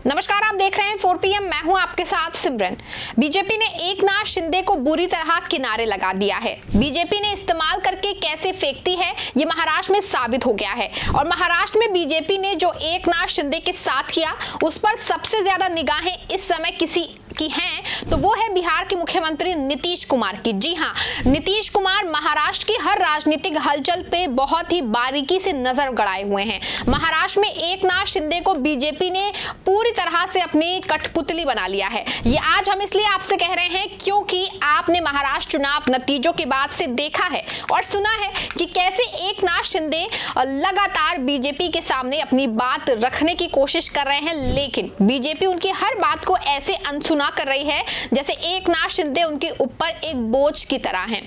नमस्कार, आप देख रहे हैं 4 PM। मैं हूं आपके साथ सिमरन। बीजेपी ने एकनाथ शिंदे को बुरी तरह किनारे लगा दिया है। बीजेपी ने इस्तेमाल करके कैसे फेंकती है ये महाराष्ट्र में साबित हो गया है। और महाराष्ट्र में बीजेपी ने जो एकनाथ शिंदे के साथ किया उस पर सबसे ज्यादा निगाहें इस समय किसी की हैं तो वो है बिहार के मुख्यमंत्री नीतीश कुमार की। जी हां, नीतीश कुमार महाराष्ट्र की हर राजनीतिक हलचल पे बहुत ही बारीकी से नजर गड़ाए हुए हैं। महाराष्ट्र में एकनाथ शिंदे को बीजेपी ने पूरी तरह से अपनी कठपुतली बना लिया है। ये आज हम इसलिए आपसे कह रहे हैं क्योंकि आपने महाराष्ट्र चुनाव नतीजों के बाद से देखा है और सुना है कि कैसे एकनाथ शिंदे लगातार बीजेपी के सामने अपनी बात रखने की कोशिश कर रहे हैं, लेकिन बीजेपी उनकी हर बात को ऐसे अनसुना कर रही है जैसे एकनाथ शिंदे उनके ऊपर एक बोझ की तरह हैं।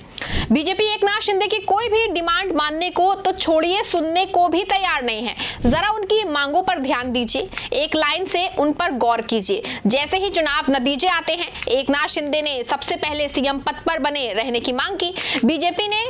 बीजेपी एकनाथ शिंदे की कोई भी डिमांड मानने को तो छोड़िए, सुनने को भी तैयार नहीं है। जरा उनकी मांगों पर ध्यान दीजिए, एक लाइन से उन पर गौर कीजिए। जैसे ही चुनाव नतीजे आते हैं, एकनाथ शिंदे ने सबसे पहले सीएम पद पर बने रहने की मांग की। बीजेपी ने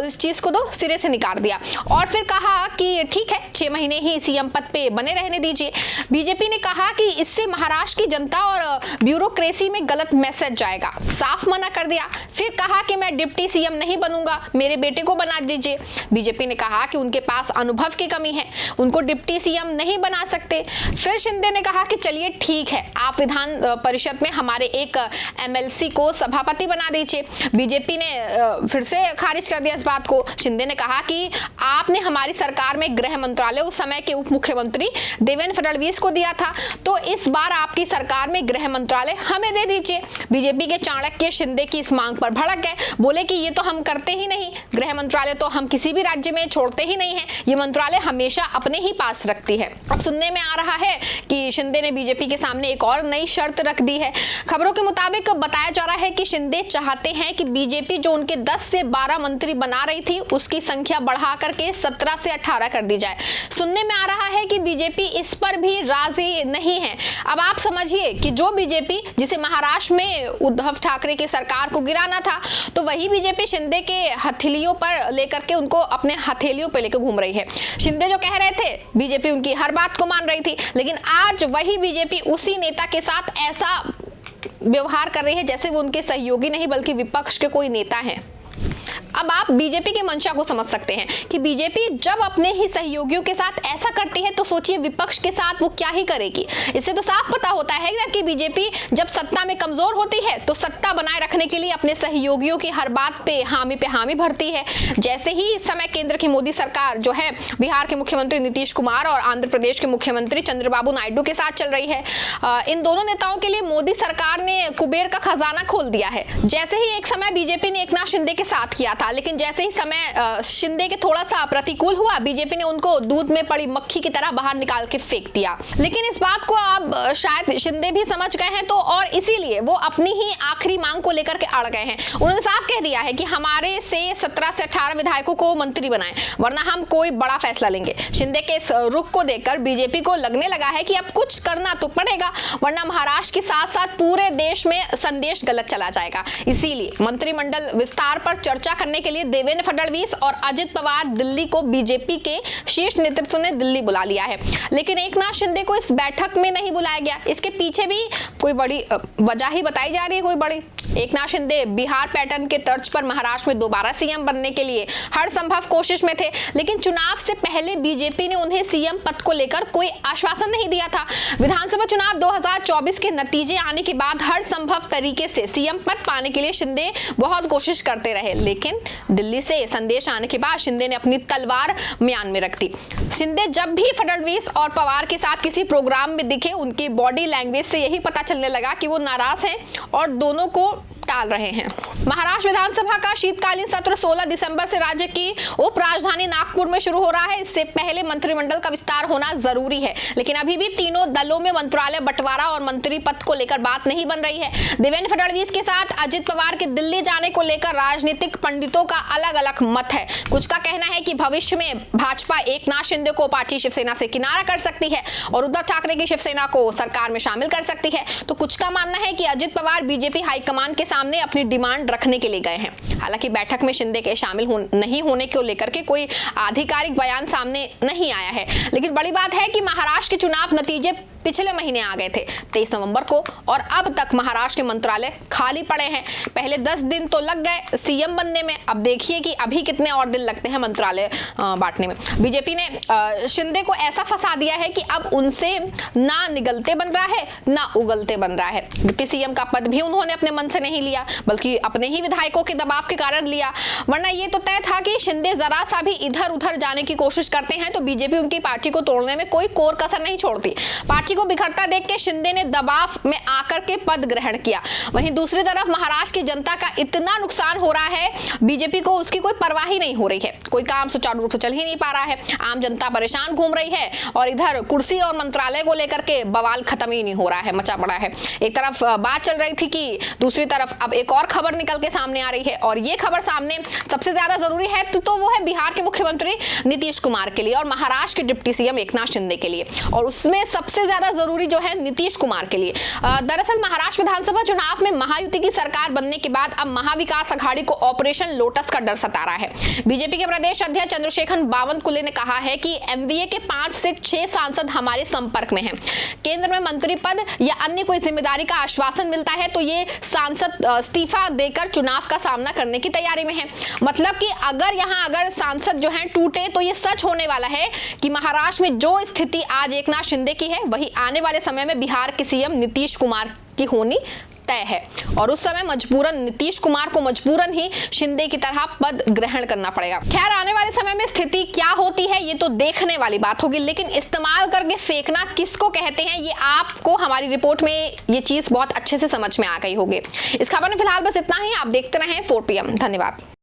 इस चीज को तो सिरे से निकाल दिया और फिर कहा कि ठीक है, 6 महीने ही सीएम पद पे बने रहने दीजिए। बीजेपी ने कहा कि इससे महाराष्ट्र की जनता और ब्यूरोक्रेसी में गलत मैसेज जाएगा, साफ मना कर दिया। फिर कहा कि मैं डिप्टी सीएम नहीं बनूंगा, मेरे बेटे को बना दीजिए। बीजेपी ने कहा कि उनके पास अनुभव की कमी है, उनको डिप्टी सीएम नहीं बना सकते। फिर शिंदे ने कहा कि चलिए ठीक है, आप विधान परिषद में हमारे एक एमएलसी को सभापति बना दीजिए। बीजेपी ने फिर से खारिज कर दिया इस बात को। शिंदे ने कहा कि आपने हमारी सरकार में गृह मंत्रालय उस समय के उप मुख्यमंत्री देवेंद्र फडणवीस को दिया था, तो इस बार आपकी सरकार में गृह मंत्रालय हमें दे दीजिए। बीजेपी के चाणक्य शिंदे की इस मांग पर भड़क गए, बोले कि ये तो हम करते ही नहीं, गृह मंत्रालय तो हम किसी भी राज्य में छोड़ते ही नहीं है, ये मंत्रालय हमेशा अपने ही पास रखती है। अब सुनने में आ रहा है कि शिंदे ने बीजेपी के सामने एक और नई शर्त रख दी है। खबरों के मुताबिक बताया जा रहा है कि शिंदे चाहते हैं कि बीजेपी जो उनके 10 से 12 मंत्री बना रही थी उसकी संख्या बढ़ा करके 17 से 18 कर दी जाए। सुनने में आ रहा है कि बीजेपी इस पर भी राजी नहीं है। अब आप समझिए कि जो बीजेपी जिसे महाराष्ट्र में उद्धव ठाकरे की सरकार को गिराना था, तो वही बीजेपी शिंदे के हथेलियों पर लेकर के उनको अपने हथेलियों पर लेकर घूम रही है। शिंदे जो कह रहे थे बीजेपी उनकी हर बात को मान रही थी, लेकिन आज वही बीजेपी उसी नेता के साथ ऐसा व्यवहार कर रही है जैसे वो उनके सहयोगी नहीं बल्कि विपक्ष के कोई नेता हैं। अब आप बीजेपी की मंशा को समझ सकते हैं कि बीजेपी जब अपने ही सहयोगियों के साथ ऐसा करती है तो सोचिए विपक्ष के साथ वो क्या ही करेगी। इससे तो साफ पता होता है ना कि बीजेपी जब सत्ता में कमजोर होती है तो सत्ता बनाए रखने के लिए अपने सहयोगियों की हर बात पे हामी भरती है। जैसे ही इस समय केंद्र की मोदी सरकार जो है बिहार के मुख्यमंत्री नीतीश कुमार और आंध्र प्रदेश के मुख्यमंत्री चंद्रबाबू नायडू के साथ चल रही है, इन दोनों नेताओं के लिए मोदी सरकार ने कुबेर का खजाना खोल दिया है। जैसे ही एक समय बीजेपी ने एकनाथ शिंदे के साथ किया था, लेकिन जैसे ही समय शिंदे के थोड़ा सा प्रतिकूल हुआ, बीजेपी ने उनको दूध में पड़ी मक्खी की तरह बाहर निकाल के फेंक दिया। लेकिन इस बात को अब शायद शिंदे भी समझ गए हैं, तो और इसीलिए वो अपनी ही आखिरी मांग को लेकर के अड़ गए हैं। उन्होंने साफ कह दिया है कि हमारे से 17 से 18 विधायकों को मंत्री बनाएं, वरना हम कोई बड़ा फैसला लेंगे। शिंदे के इस रुख को देखकर बीजेपी को लगने लगा है कि अब कुछ करना तो पड़ेगा, वरना महाराष्ट्र के साथ साथ पूरे देश में संदेश गलत चला जाएगा। इसीलिए मंत्रिमंडल विस्तार पर चर्चा करने के लिए देवेंद्र फडणवीस और अजित पवार दिल्ली को बीजेपी के शीर्ष नेतृत्व ने दिल्ली बुला लिया है। लेकिन एकनाथ शिंदे को इस बैठक में नहीं बुलाया गया। इसके पीछे भी कोई बड़ी वजह ही बताई जा रही है, कोई बड़ी। एकनाथ शिंदे बिहार पैटर्न के तर्ज पर महाराष्ट्र में दोबारा सीएम बनने के लिए हर संभव कोशिश में थे, लेकिन चुनाव से पहले बीजेपी ने उन्हें सीएम पद को लेकर कोई आश्वासन नहीं दिया था। विधानसभा चुनाव 2024 के नतीजे आने के बाद हर संभव तरीके से सीएम पद पाने के लिए शिंदे बहुत कोशिश करते रहे, लेकिन दिल्ली से संदेश आने के बाद शिंदे ने अपनी तलवार म्यान में रख दी। शिंदे जब भी फडणवीस और पवार के साथ किसी प्रोग्राम में दिखे, उनकी बॉडी लैंग्वेज से यही पता चलने लगा कि वो नाराज हैं और दोनों को टाल रहे हैं। महाराष्ट्र विधानसभा का शीतकालीन सत्र 16 दिसंबर से राज्य की उप राजधानी नागपुर में शुरू हो रहा है। इससे पहले मंत्रिमंडल का विस्तार होना जरूरी है, लेकिन अभी भी तीनों दलों में मंत्रालय बंटवारा और मंत्री पद को लेकर बात नहीं बन रही है। देवेंद्र फडणवीस के साथ अजित पवार के दिल्ली जाने को लेकर राजनीतिक पंडितों का अलग अलग मत है। कुछ का कहना है कि भविष्य में भाजपा एकनाथ शिंदे को पार्टी शिवसेना से किनारा कर सकती है और उद्धव ठाकरे की शिवसेना को सरकार में शामिल कर सकती है, तो कुछ का मानना है कि अजित पवार बीजेपी हाईकमान के सामने अपनी डिमांड रखने के लिए गए हैं। हालांकि बैठक में शिंदे के शामिल नहीं होने को लेकर के कोई आधिकारिक बयान सामने नहीं आया है, लेकिन बड़ी बात है कि महाराष्ट्र के चुनाव नतीजे पिछले महीने आ गए थे 23 नवंबर को, और अब तक महाराष्ट्र के मंत्रालय खाली पड़े हैं। पहले 10 दिन तो लग गए सीएम बनने में, अब देखिए कि अभी कितने और दिन लगते हैं मंत्रालय बांटने में। बीजेपी ने शिंदे को ऐसा फंसा दिया है कि अब उनसे ना निगलते बन रहा है ना उगलते बन रहा है। डिप्टी सीएम का पद भी उन्होंने अपने मन से नहीं लिया, बल्कि अपने ही विधायकों के दबाव के कारण लिया, वरना ये तो तय था कि शिंदे जरा सा भी इधर उधर जाने की कोशिश करते हैं तो बीजेपी उनकी पार्टी को तोड़ने में कोई कोर कसर नहीं छोड़ती। पार्टी को बिखरता देख के शिंदे ने दबाव में आकर के पद ग्रहण किया। वहीं दूसरी तरफ महाराष्ट्र की जनता का इतना नुकसान हो रहा है, बीजेपी को उसकी कोई परवाह ही नहीं हो रही है। कोई काम सुचारू रूप से चल ही नहीं पा रहा है, आम जनता परेशान घूम रही है, और इधर कुर्सी और मंत्रालय को लेकर के बवाल खत्म ही नहीं हो रहा है, मचा पड़ा है। एक तरफ बात चल रही थी कि दूसरी तरफ अब एक और खबर निकल के सामने आ रही है, और ये खबर सामने सबसे ज्यादा जरूरी है तो वो है बिहार के मुख्यमंत्री नीतीश कुमार के लिए और महाराष्ट्र के डिप्टी सीएम एकनाथ शिंदे के लिए, और उसमें सबसे ज्यादा जरूरी जो है नीतीश कुमार के लिए। दरअसल महाराष्ट्र विधानसभा चुनाव में महायुति की सरकार बनने के बाद अब महाविकास अघाड़ी को ऑपरेशन लोटस का डर सता रहा है। बीजेपी के प्रदेश अध्यक्ष चंद्रशेखर बावनकुले ने कहा है कि एमवीए के 5 से 6 सांसद हमारे संपर्क में हैं। केंद्र में मंत्री पद या अन्य कोई जिम्मेदारी का आश्वासन मिलता है तो ये सांसद इस्तीफा देकर चुनाव का सामना करने की तैयारी में है। मतलब कि अगर सांसद जो हैं टूटे तो ये सच होने वाला है कि महाराष्ट्र में जो स्थिति आज एकनाथ शिंदे की है वही आने वाले समय में बिहार के सीएम नीतीश कुमार की होनी तय है, और उस समय मजबूरन नीतीश कुमार को मजबूरन ही शिंदे की तरह पद ग्रहण करना पड़ेगा। खैर, आने वाले समय में स्थिति क्या होती है ये तो देखने वाली बात होगी, लेकिन इस्तेमाल करके फेंकना किसको कहते हैं ये आपको हमारी रिपोर्ट में ये चीज बहुत अच्छे से समझ में आ गई होगी। इस खबर में फिलहाल बस इतना ही। आप देखते रहें 4 PM। धन्यवाद।